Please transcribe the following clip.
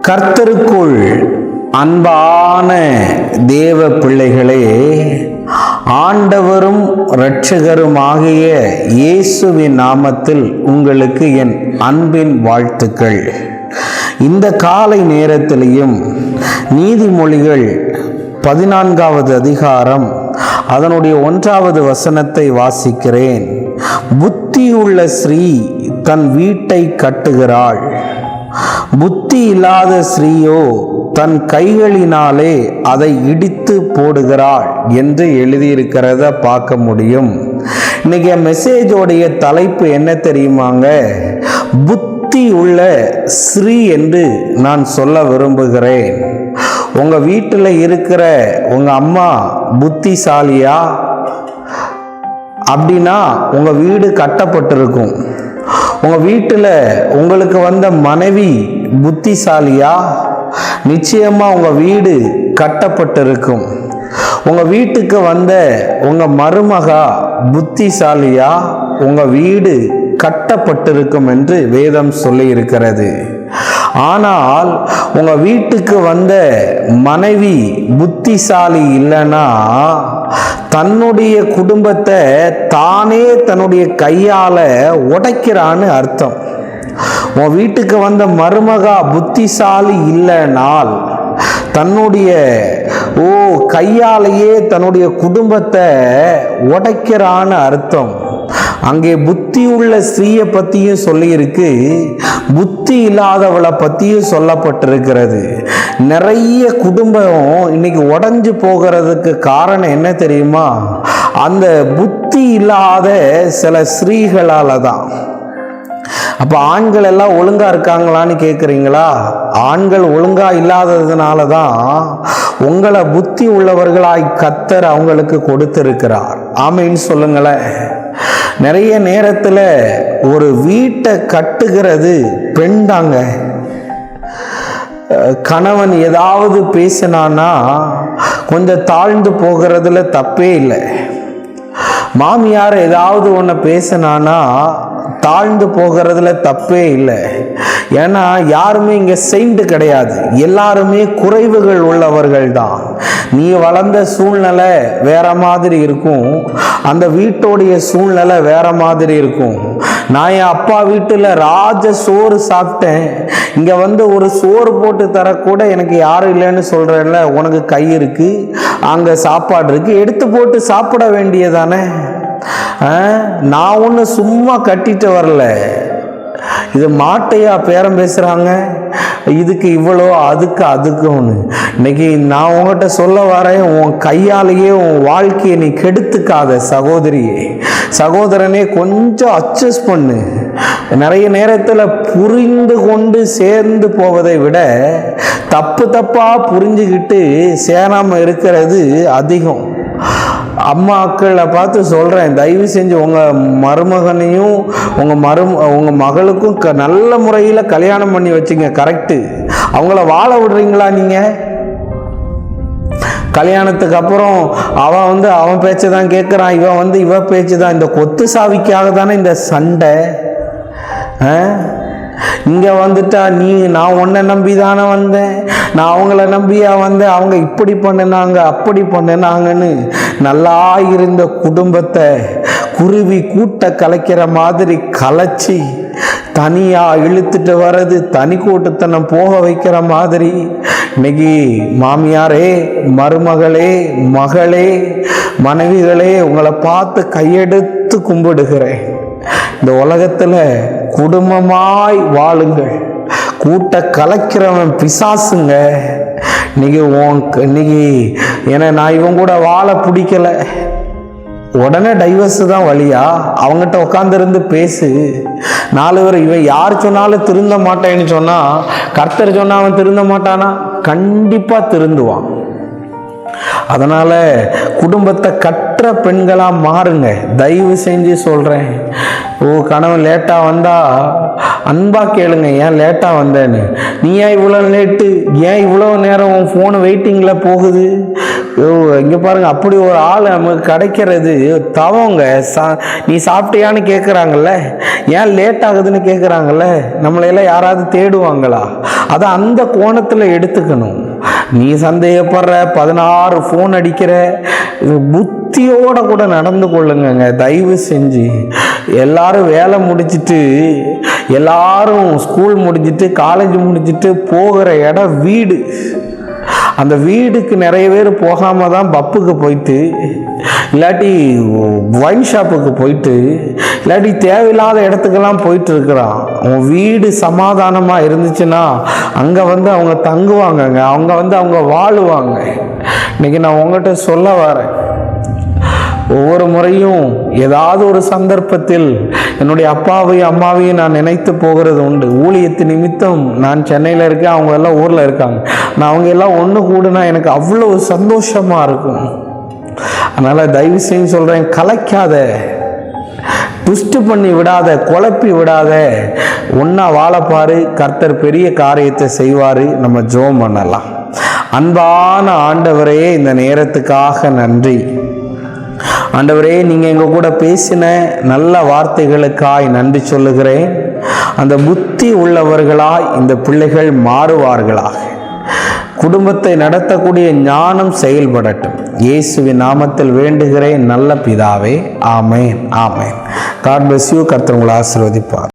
கர்த்தருக்குள் அன்பான தேவ பிள்ளைகளே, ஆண்டவரும் இரட்சகருமாகிய இயேசுவின் நாமத்தில் உங்களுக்கு என் அன்பின் வாழ்த்துக்கள். இந்த காலை நேரத்திலையும் நீதிமொழிகள் 14வது அதிகாரம் அதனுடைய 1வது வசனத்தை வாசிக்கிறேன். புத்தியுள்ள ஸ்ரீ தன் வீட்டை கட்டுகிறாள், புத்தி இல்லாத ஸ்ரீயோ தன் கைகளினாலே அதை இடித்து போடுகிறாள் என்று எழுதியிருக்கிறத பார்க்க முடியும். இன்னைக்கு மெசேஜோடைய தலைப்பு என்ன தெரியுமாங்க? புத்தி உள்ள ஸ்ரீ என்று நான் சொல்ல விரும்புகிறேன். உங்க வீட்டில் இருக்கிற உங்க அம்மா புத்திசாலியா அப்படின்னா உங்க வீடு கட்டப்பட்டிருக்கும். உங்க வீட்டில் உங்களுக்கு வந்த மனைவி புத்திசாலியா, நிச்சயமா உங்க வீடு கட்டப்பட்டிருக்கும். உங்க வீட்டுக்கு வந்த உங்க மருமகா புத்திசாலியா, உங்க வீடு கட்டப்பட்டிருக்கும் என்று வேதம் சொல்லி இருக்கிறது. ஆனால் உங்க வீட்டுக்கு வந்த மனைவி புத்திசாலி இல்லைன்னா தன்னுடைய குடும்பத்தை தானே தன்னுடைய கையால உடைக்கிறான்னு அர்த்தம். உன் வீட்டுக்கு வந்த மருமகா புத்திசாலி இல்லைனால் தன்னுடைய கையாலேயே தன்னுடைய குடும்பத்தை உடைக்கிறான்னு அர்த்தம். அங்கே புத்தி உள்ள ஸ்திரீயை பற்றியும் சொல்லியிருக்கு, புத்தி இல்லாதவளை பற்றியும் சொல்லப்பட்டிருக்கிறது. நிறைய குடும்பம் இன்னைக்கு உடைஞ்சு போகிறதுக்கு காரணம் என்ன தெரியுமா? அந்த புத்தி இல்லாத சில ஸ்திரீகளால தான். அப்போ ஆண்கள் எல்லாம் ஒழுங்கா இருக்காங்களான்னு கேட்குறீங்களா? ஆண்கள் ஒழுங்கா இல்லாததுனால தான் உங்களை புத்தி உள்ளவர்களாய் கர்த்தர் அவங்களுக்கு கொடுத்திருக்கிறார். ஆமைன்னு சொல்லுங்களேன். நிறைய நேரத்தில் ஒரு வீட்டை கட்டுகிறது பெண் தாங்க. கணவன் ஏதாவது பேசினான்னா கொஞ்சம் தாழ்ந்து போகிறதுல தப்பே இல்லை. மாமியார் ஏதாவது ஒன்று பேசினானா தாழ்ந்து போகிறதுல தப்பே இல்லை. ஏன்னா யாருமே இங்கே செயின்ட் கிடையாது, எல்லாருமே குறைவுகள் உள்ளவர்கள் தான். நீ வளர்ந்த சூழ்நிலை வேற மாதிரி இருக்கும், அந்த வீட்டோடைய சூழ்நிலை வேற மாதிரி இருக்கும். நான் என் அப்பா வீட்டில் ராஜ சோறு சாப்பிட்டேன், இங்கே வந்து ஒரு சோறு போட்டு தரக்கூட எனக்கு யாரும் இல்லைன்னு சொல்கிறேன்ல. உனக்கு கை இருக்கு, அங்கே சாப்பாடு இருக்கு, எடுத்து போட்டு சாப்பிட வேண்டியதானே. நான் ஒன்று சும்மா கட்டிட்டு வரல. இது மாட்டையா பேரம் பேசுறாங்க, இதுக்கு இவ்வளோ அதுக்கு ஒன்று. இன்னைக்கு நான் உங்ககிட்ட சொல்ல வரேன், உன் கையாலேயே உன் வாழ்க்கையை நீ கெடுத்துக்காத சகோதரியே சகோதரனே. கொஞ்சம் அட்ஜஸ்ட் பண்ணு. நிறைய நேரத்தில் புரிந்து கொண்டு சேர்ந்து போவதை விட தப்பா புரிஞ்சுக்கிட்டு சேராமல் இருக்கிறது அதிகம். அம்மாக்களை பார்த்து சொல்கிறேன், தயவு செஞ்சு உங்கள் மருமகனையும் உங்கள் மகளுக்கும் நல்ல முறையில் கல்யாணம் பண்ணி வச்சுங்க. கரெக்டு. அவங்கள வாழ விடுறீங்களா நீங்கள்? கல்யாணத்துக்கு அப்புறம் அவன் பேச்சை தான் கேட்குறான், இவ பேச்சு தான். இந்த கொத்து சாவிக்காக தானே இந்த சண்டை. இங்கே வந்துட்டா நான் உன்னை நம்பி தானே வந்தேன், நான் அவங்கள நம்பியா வந்தேன், அவங்க இப்படி பண்ணினாங்க அப்படி பண்ணினாங்கன்னு நல்லா இருந்த குடும்பத்தை குருவி கூட்ட கலைக்கிற மாதிரி கலைச்சி தனியாக இழுத்துட்டு வர்றது, தனி கூட்டத்தனம் போக வைக்கிற மாதிரி. இன்னைக்கு மாமியாரே, மருமகளே, மகளே, மனைவிகளே, உங்களை பார்த்து கையெடுத்து கும்பிடுகிறேன். இந்த உலகத்தில் குடும்பமாய் வாழுங்கள். கூட்ட கலைக்கிறவன் பிசாசுங்க. இன்னைக்கு ஏன்னா நான் இவன் கூட வாழ பிடிக்கல, உடனே டைவர்ஸ் தான் வழியா? அவங்ககிட்ட உட்காந்துருந்து பேசு. 4 பேர் இவன் யார் சொன்னாலும் திருந்த மாட்டேன்னு சொன்னா, கர்த்தர் சொன்னா அவன் திருந்த மாட்டானா? கண்டிப்பா திருந்துவான். அதனால குடும்பத்தை கற்ற பெண்களா மாறுங்க. தயவு செஞ்சு சொல்றேன். கணவன் லேட்டா வந்தா அன்பா கேளுங்க, ஏன் லேட்டா வந்தேன்னு. நீ ஏன் இவ்வளோ லேட்டு, ஏன் இவ்வளோ நேரம் உன் ஃபோனு வெயிட்டிங்கில் போகுது? இங்கே பாருங்க, அப்படி ஒரு ஆள் நமக்கு கிடைக்கிறது தவங்க. நீ சாப்பிட்டியான்னு கேட்குறாங்கல்ல, ஏன் லேட் ஆகுதுன்னு கேட்குறாங்கல்ல, நம்மளையெல்லாம் யாராவது தேடுவாங்களா? அதை அந்த கோணத்தில் எடுத்துக்கணும். நீ சந்தேகப்படுற, 16 ஃபோன் அடிக்கிற, புத்தியோட கூட நடந்து கொள்ளுங்க. தயவு செஞ்சு எல்லாரும் வேலை முடிச்சுட்டு, எல்லாரும் ஸ்கூல் முடிச்சுட்டு, காலேஜ் முடிச்சுட்டு போகிற இடம் வீடு. அந்த வீடுக்கு நிறைய பேர் போகாம தான் பப்புக்கு போயிட்டு, இல்லாட்டி ஒயின் ஷாப்புக்கு போயிட்டு, இல்லாட்டி தேவையில்லாத இடத்துக்கெல்லாம் போயிட்டு இருக்கிறான். அவன் வீடு சமாதானமாக இருந்துச்சுன்னா அங்கே அவங்க தங்குவாங்கங்க, அவங்க வாழுவாங்க. இன்னைக்கு நான் உங்கள்கிட்ட சொல்ல வரேன், ஒவ்வொரு முறையும் ஏதாவது ஒரு சந்தர்ப்பத்தில் என்னுடைய அப்பாவையும் அம்மாவையும் நான் நினைத்து போகிறது உண்டு. ஊழியத்து நிமித்தம் நான் சென்னையில் இருக்கேன், அவங்க எல்லாம் ஊரில் இருக்காங்க. நான் அவங்க எல்லாம் ஒன்று கூடுனா எனக்கு அவ்வளோ சந்தோஷமாக இருக்கும். அதனால் தயவு செஞ்சு சொல்கிறேன், கலைக்காத, ட்விஸ்ட் பண்ணி விடாத, குழப்பி விடாத, ஒன்றா வாழப்பாரு. கர்த்தர் பெரிய காரியத்தை செய்வார். நம்ம ஜெபம் பண்ணலாம். அன்பான ஆண்டவரே, இந்த நேரத்துக்காக நன்றி. ஆண்டவரே, நீங்கள் எங்கள் கூட பேசின நல்ல வார்த்தைகளுக்காய் நன்றி சொல்லுகிறேன். அந்த புத்தி உள்ளவர்களாய் இந்த பிள்ளைகள் மாறுவார்களாக. குடும்பத்தை நடத்தக்கூடிய ஞானம் செயல்படட்டும். இயேசுவின் நாமத்தில் வேண்டுகிறேன் நல்ல பிதாவே. ஆமேன், ஆமேன். God bless you. கர்த்தர் உங்களை ஆசீர்வதிப்பார்.